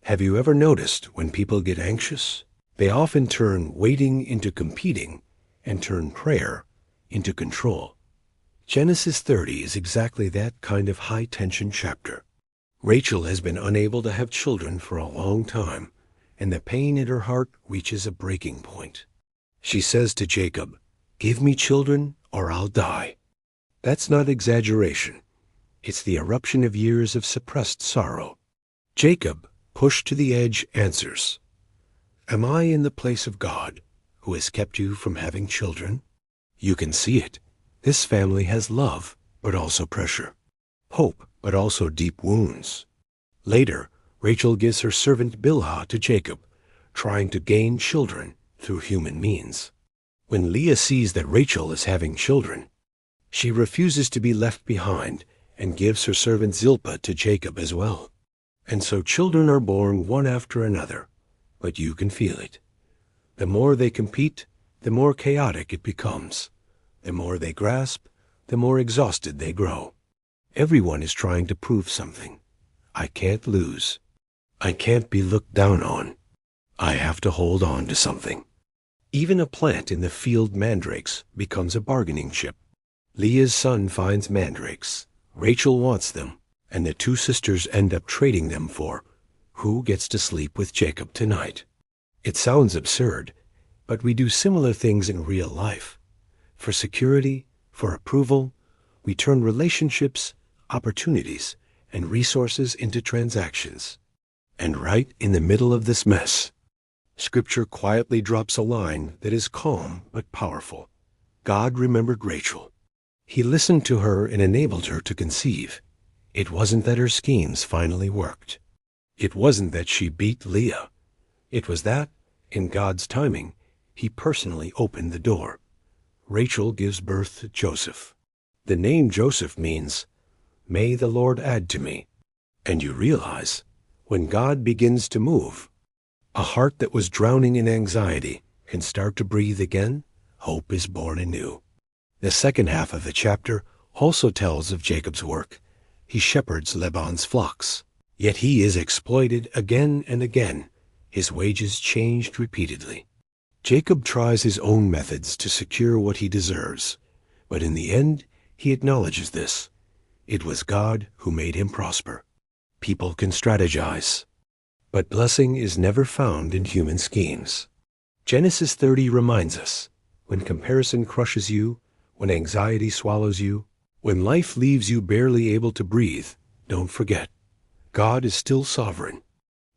Have you ever noticed when people get anxious, they often turn waiting into competing and turn prayer into control? Genesis 30 is exactly that kind of high-tension chapter. Rachel has been unable to have children for a long time, and the pain in her heart reaches a breaking point. She says to Jacob, "Give me children or I'll die." That's not exaggeration. It's the eruption of years of suppressed sorrow. Jacob, pushed to the edge, answers, "Am I in the place of God, who has kept you from having children? You can see it. This family has love, but also pressure. Hope, but also deep wounds." Later, Rachel gives her servant Bilhah to Jacob, trying to gain children through human means. When Leah sees that Rachel is having children, she refuses to be left behind and gives her servant Zilpah to Jacob as well. And so children are born one after another, but you can feel it. The more they compete, the more chaotic it becomes. The more they grasp, the more exhausted they grow. Everyone is trying to prove something. I can't lose. I can't be looked down on. I have to hold on to something. Even a plant in the field mandrakes becomes a bargaining chip. Leah's son finds mandrakes. Rachel wants them, and the two sisters end up trading them for who gets to sleep with Jacob tonight. It sounds absurd, but we do similar things in real life. For security, for approval, we turn relationships, opportunities, and resources into transactions. And right in the middle of this mess, Scripture quietly drops a line that is calm but powerful. God remembered Rachel. He listened to her and enabled her to conceive. It wasn't that her schemes finally worked. It wasn't that she beat Leah. It was that, in God's timing, he personally opened the door. Rachel gives birth to Joseph. The name Joseph means, "May the Lord add to me." And you realize, when God begins to move, a heart that was drowning in anxiety can start to breathe again. Hope is born anew. The second half of the chapter also tells of Jacob's work. He shepherds Laban's flocks, yet he is exploited again and again, his wages changed repeatedly. Jacob tries his own methods to secure what he deserves, but in the end, he acknowledges this. It was God who made him prosper. People can strategize, but blessing is never found in human schemes. Genesis 30 reminds us, when comparison crushes you, when anxiety swallows you, when life leaves you barely able to breathe, don't forget, God is still sovereign.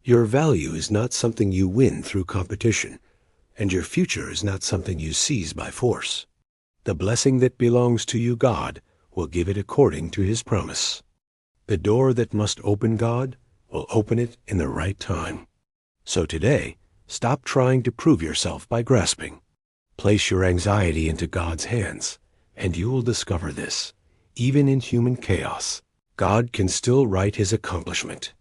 Your value is not something you win through competition, and your future is not something you seize by force. The blessing that belongs to you, God will give it according to his promise. The door that must open God will open it in the right time. So today, stop trying to prove yourself by grasping. Place your anxiety into God's hands, and you will discover this. Even in human chaos, God can still write his accomplishment.